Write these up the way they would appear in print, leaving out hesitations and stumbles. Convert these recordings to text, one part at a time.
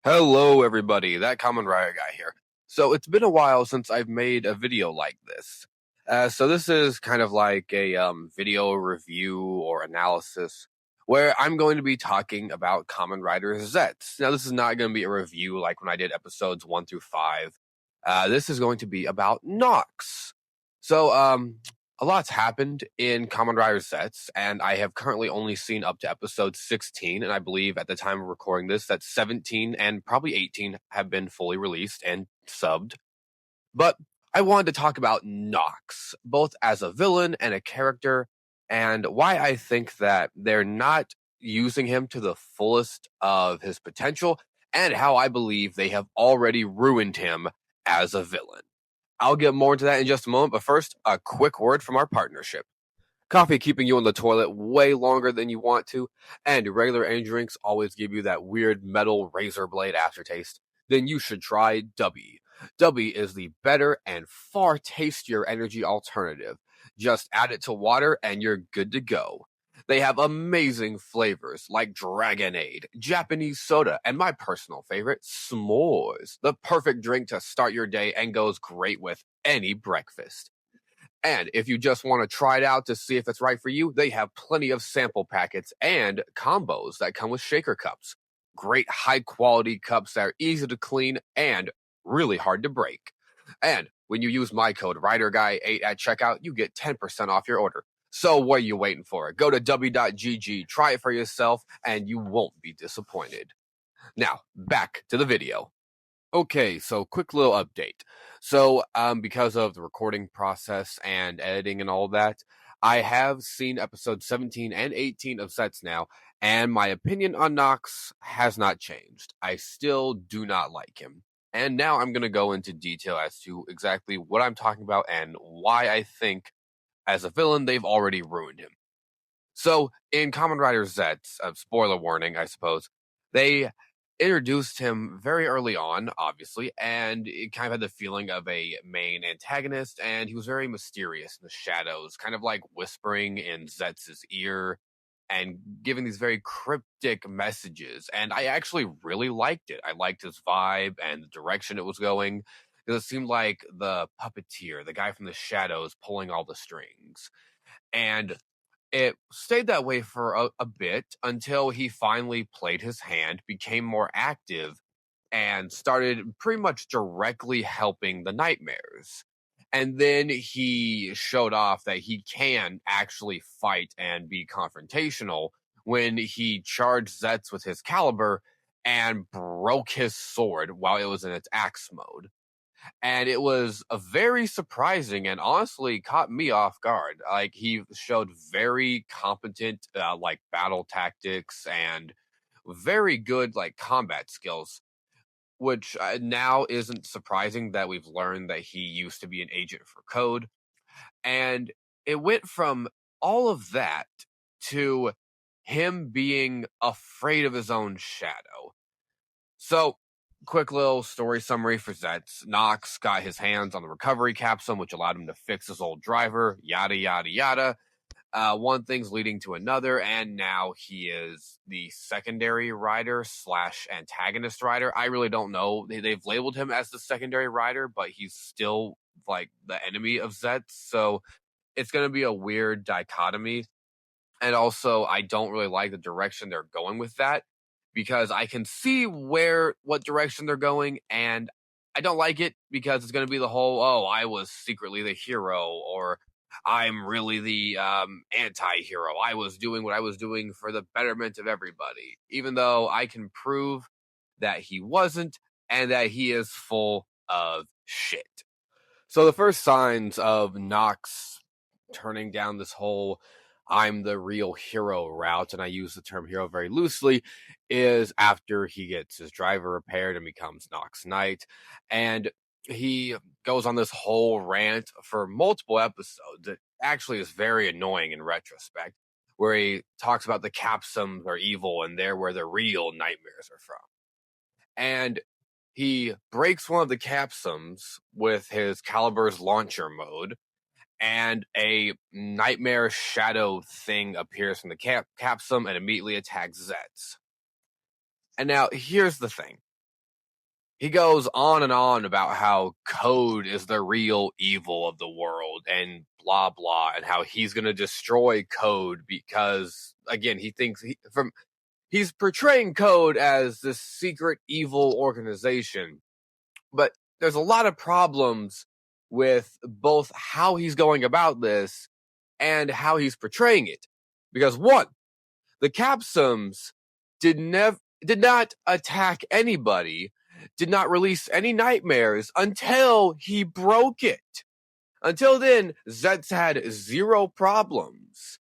Hello, everybody. That Kamen Rider guy here. So it's been a while since I've made a video like this. So this is kind of like a video review or analysis where I'm going to be talking about Kamen Rider Zeztz. Now, this is not going to be a review like when I did episodes 1 through 5. This is going to be about Nox. So, a lot's happened in Kamen Rider Zeztz, and I have currently only seen up to episode 16, and I believe at the time of recording this that 17 and probably 18 have been fully released and subbed. But I wanted to talk about Nox, both as a villain and a character, and why I think that they're not using him to the fullest of his potential, and how I believe they have already ruined him as a villain. I'll get more into that in just a moment, but first, a quick word from our partnership. Coffee keeping you in the toilet way longer than you want to, and regular energy drinks always give you that weird metal razor blade aftertaste, then you should try Dubby. Dubby is the better and far tastier energy alternative. Just add it to water and you're good to go. They have amazing flavors like Dragonade, Japanese soda, and my personal favorite, s'mores. The perfect drink to start your day and goes great with any breakfast. And if you just want to try it out to see if it's right for you, they have plenty of sample packets and combos that come with shaker cups. Great high quality cups that are easy to clean and really hard to break. And when you use my code RiderGuy8 at checkout, you get 10% off your order. So what are you waiting for? Go to w.gg, try it for yourself, and you won't be disappointed. Now, back to the video. Okay, so quick little update. So, because of the recording process and editing and all that, I have seen episodes 17 and 18 of Zeztz now, and my opinion on Nox has not changed. I still do not like him. And now I'm going to go into detail as to exactly what I'm talking about and why I think, as a villain, they've already ruined him. So, in Kamen Rider Zeztz, spoiler warning, I suppose, they introduced him very early on, obviously, and it kind of had the feeling of a main antagonist, and he was very mysterious in the shadows, kind of like whispering in Zetz's ear and giving these very cryptic messages. And I actually really liked it. I liked his vibe and the direction it was going, because it seemed like the puppeteer, the guy from the shadows, pulling all the strings. And it stayed that way for a bit until he finally played his hand, became more active, and started pretty much directly helping the nightmares. And then he showed off that he can actually fight and be confrontational when he charged Zeztz with his caliber and broke his sword while it was in its axe mode. And it was a very surprising and honestly caught me off guard. Like, he showed very competent like battle tactics and very good like combat skills, which now isn't surprising that we've learned that he used to be an agent for Code. And it went from all of that to him being afraid of his own shadow. So, quick little story summary for Zeztz. Nox got his hands on the recovery capsule, which allowed him to fix his old driver, yada, yada, yada. One thing's leading to another, and now he is the secondary rider slash antagonist rider. I really don't know. They've labeled him as the secondary rider, but he's still like the enemy of Zeztz. So it's going to be a weird dichotomy. And also, I don't really like the direction they're going with that, because I can see what direction they're going, and I don't like it because it's going to be the whole, oh, I was secretly the hero, or I'm really the anti-hero. I was doing what I was doing for the betterment of everybody, even though I can prove that he wasn't and that he is full of shit. So the first signs of Nox turning down this whole I'm the real hero route, and I use the term hero very loosely, is after he gets his driver repaired and becomes Nox Knight. And he goes on this whole rant for multiple episodes that actually is very annoying in retrospect, where he talks about the capsums are evil and they're where the real nightmares are from. And he breaks one of the capsums with his caliber's launcher mode, and a nightmare shadow thing appears from the capsum and immediately attacks Zeztz. And now, here's the thing. he goes on and on about how Code is the real evil of the world and blah blah, and how he's going to destroy Code because, again, he thinks he's portraying Code as this secret evil organization. But there's a lot of problems with both how he's going about this and how he's portraying it. Because one, the Capsums did not attack anybody, did not release any nightmares until he broke it. Until then, Zeztz had zero problems.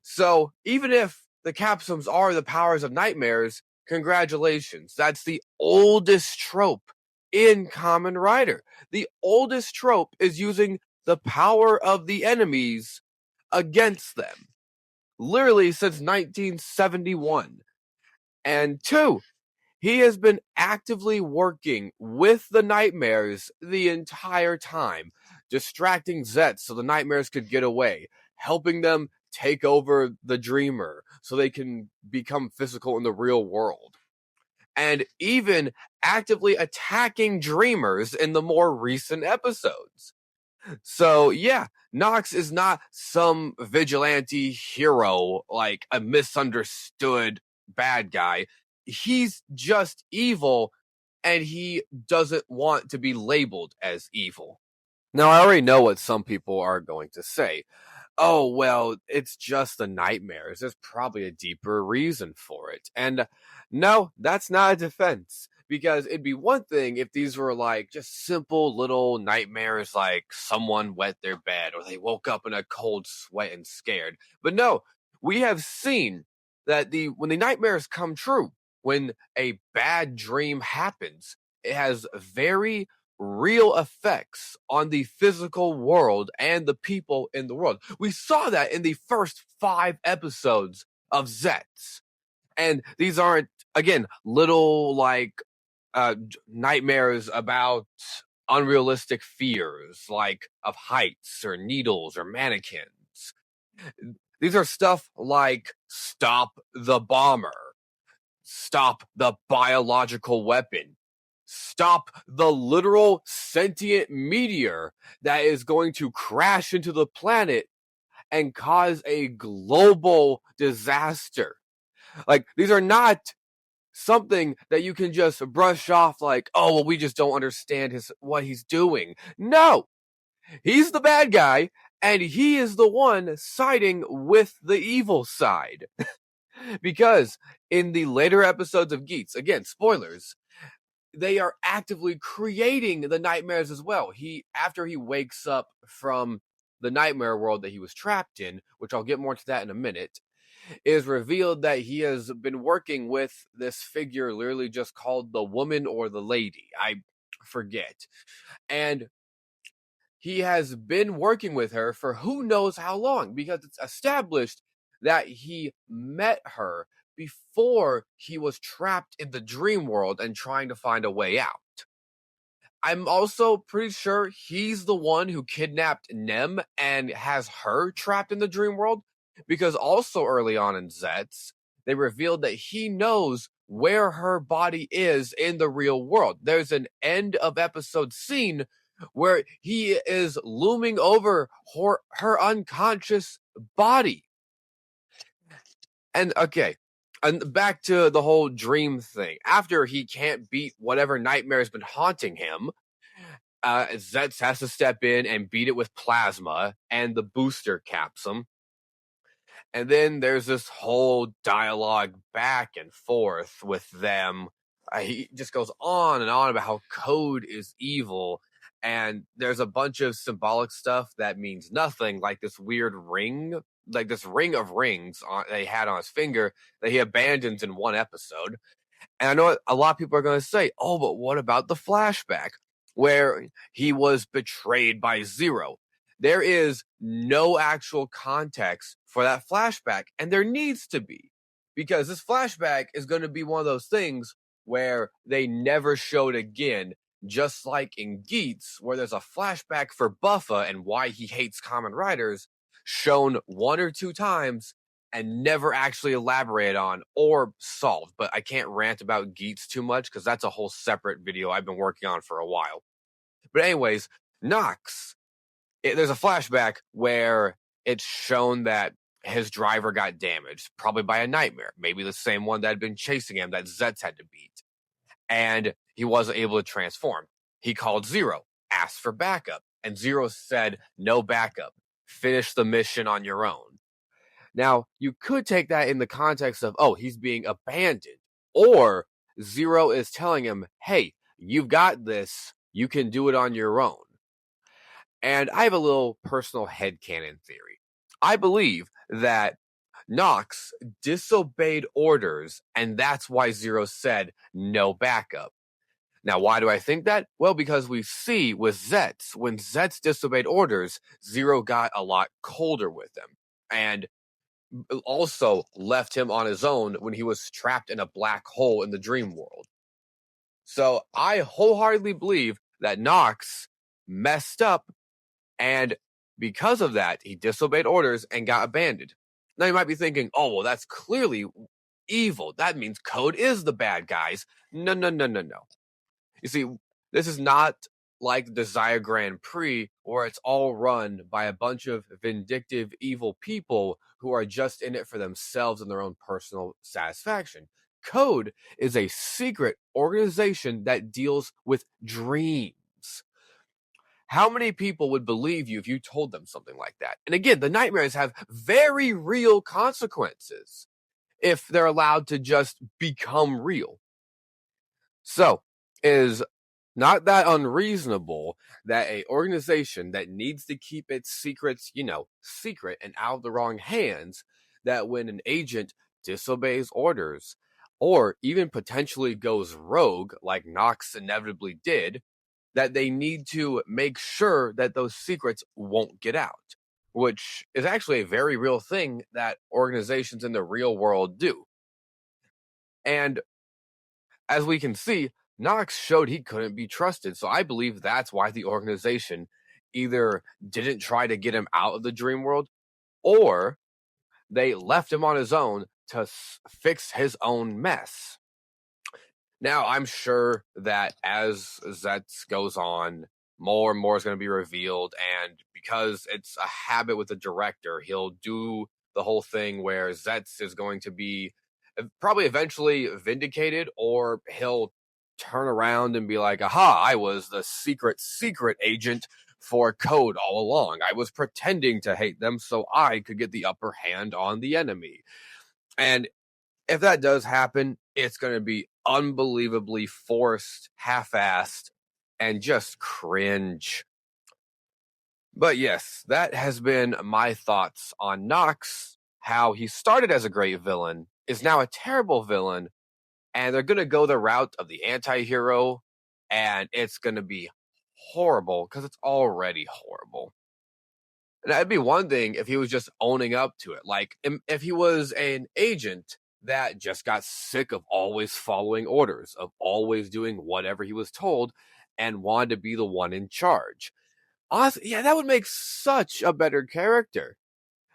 So even if the Capsums are the powers of nightmares, congratulations. That's the oldest trope in Kamen Rider. The oldest trope is using the power of the enemies against them. Literally since 1971. And two, he has been actively working with the nightmares the entire time, distracting Zeztz so the nightmares could get away, helping them take over the dreamer so they can become physical in the real world, and even actively attacking dreamers in the more recent episodes. So yeah, Nox is not some vigilante hero, like a misunderstood bad guy. He's just evil, and he doesn't want to be labeled as evil. Now, I already know what some people are going to say. Oh, well, it's just the nightmares. There's probably a deeper reason for it. And no, that's not a defense. Because it'd be one thing if these were like just simple little nightmares, like someone wet their bed or they woke up in a cold sweat and scared. But no, we have seen that when the nightmares come true, when a bad dream happens, it has very real effects on the physical world and the people in the world. We saw that in the first 5 episodes of Zeztz. And these aren't, again, little like nightmares about unrealistic fears like of heights or needles or mannequins. These are stuff like stop the bomber, stop the biological weapon, stop the literal sentient meteor that is going to crash into the planet and cause a global disaster. Like, these are not something that you can just brush off like, oh, well, we just don't understand what he's doing. No, he's the bad guy, and he is the one siding with the evil side. Because in the later episodes of Geats, again, spoilers, they are actively creating the nightmares as well. After he wakes up from the nightmare world that he was trapped in, which I'll get more to that in a minute, it is revealed that he has been working with this figure literally just called the woman or the lady. I forget. And he has been working with her for who knows how long, because it's established that he met her before he was trapped in the dream world and trying to find a way out. I'm also pretty sure he's the one who kidnapped Nem and has her trapped in the dream world, because also early on in Zeztz, they revealed that he knows where her body is in the real world. There's an end of episode scene where he is looming over her unconscious body. And okay, and back to the whole dream thing. After he can't beat whatever nightmare has been haunting him, Zeztz has to step in and beat it with plasma and the booster capsum. And then there's this whole dialogue back and forth with them. He just goes on and on about how Code is evil. And there's a bunch of symbolic stuff that means nothing, like this weird ring, like this ring of rings that he had on his finger that he abandons in one episode. And I know a lot of people are going to say, oh, but what about the flashback where he was betrayed by Zero? There is no actual context for that flashback, and there needs to be, because this flashback is going to be one of those things where they never showed again, just like in Geats, where there's a flashback for Buffa and why he hates Kamen Riders, shown 1 or 2 times, and never actually elaborated on or solved. But I can't rant about Geats too much because that's a whole separate video I've been working on for a while. But anyways, Nox, there's a flashback where it's shown that his driver got damaged, probably by a nightmare, maybe the same one that had been chasing him that Zeztz had to beat. And he wasn't able to transform. He called Zero, asked for backup, and Zero said, no backup. Finish the mission on your own. Now, you could take that in the context of, oh, he's being abandoned. Or Zero is telling him, hey, you've got this. You can do it on your own. And I have a little personal headcanon theory. I believe that Nox disobeyed orders, and that's why Zero said no backup. Now, why do I think that? Well, because we see with Zeztz, when Zeztz disobeyed orders, Zero got a lot colder with him, and also left him on his own when he was trapped in a black hole in the dream world. So I wholeheartedly believe that Nox messed up, and because of that, he disobeyed orders and got abandoned. Now you might be thinking, oh, well, that's clearly evil. That means Code is the bad guys. No. You see, this is not like the Desire Grand Prix where it's all run by a bunch of vindictive, evil people who are just in it for themselves and their own personal satisfaction. Code is a secret organization that deals with dreams. How many people would believe you if you told them something like that? And again, the nightmares have very real consequences if they're allowed to just become real. So, it is not that unreasonable that an organization that needs to keep its secrets, secret and out of the wrong hands, that when an agent disobeys orders or even potentially goes rogue, like Nox inevitably did, that they need to make sure that those secrets won't get out, which is actually a very real thing that organizations in the real world do. And as we can see, Nox showed he couldn't be trusted, so I believe that's why the organization either didn't try to get him out of the dream world, or they left him on his own to fix his own mess. Now, I'm sure that as Zeztz goes on, more and more is going to be revealed, and because it's a habit with the director, he'll do the whole thing where Zeztz is going to be probably eventually vindicated, or he'll turn around and be like, aha, I was the secret agent for Code all along. I was pretending to hate them so I could get the upper hand on the enemy. And if that does happen, it's going to be unbelievably forced, half-assed, and just cringe. But yes, that has been my thoughts on Nox, how he started as a great villain, is now a terrible villain, and they're going to go the route of the anti-hero, and it's going to be horrible, because it's already horrible. And that'd be one thing if he was just owning up to it. Like, if he was an agent that just got sick of always following orders, of always doing whatever he was told, and wanted to be the one in charge. Honestly, yeah, that would make such a better character.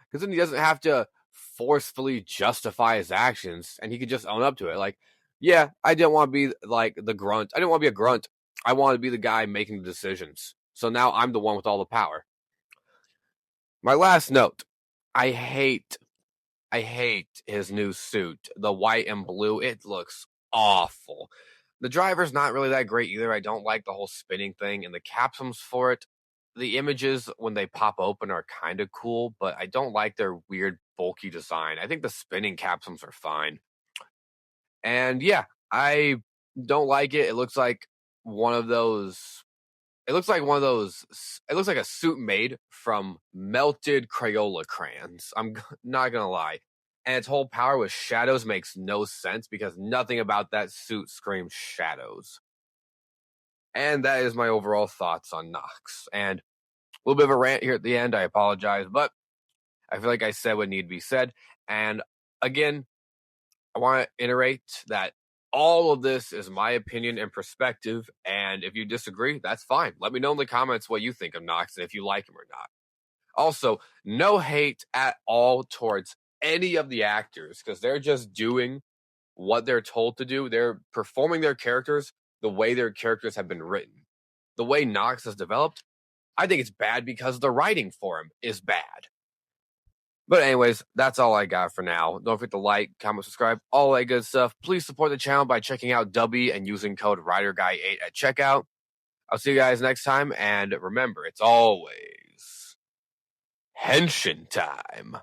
Because then he doesn't have to forcefully justify his actions, and he could just own up to it. Like, yeah, I didn't want to be like the grunt. I didn't want to be a grunt. I wanted to be the guy making the decisions. So now I'm the one with all the power. My last note. I hate his new suit. The white and blue. It looks awful. The driver's not really that great either. I don't like the whole spinning thing, and the capsums for it. The images when they pop open are kind of cool, but I don't like their weird bulky design. I think the spinning capsums are fine. And yeah, I don't like it. It looks like one of those. It looks like a suit made from melted Crayola crayons. I'm not gonna lie. And its whole power with shadows makes no sense because nothing about that suit screams shadows. And that is my overall thoughts on Nox. And a little bit of a rant here at the end. I apologize, but I feel like I said what needed to be said. And again, I want to iterate that all of this is my opinion and perspective. And if you disagree, that's fine. Let me know in the comments what you think of Nox and if you like him or not. Also, no hate at all towards any of the actors because they're just doing what they're told to do. They're performing their characters the way their characters have been written. The way Nox is developed, I think it's bad because the writing for him is bad. But anyways, that's all I got for now. Don't forget to like, comment, subscribe, all that good stuff. Please support the channel by checking out Dubby and using code RiderGuy8 at checkout. I'll see you guys next time, and remember, it's always Henshin time.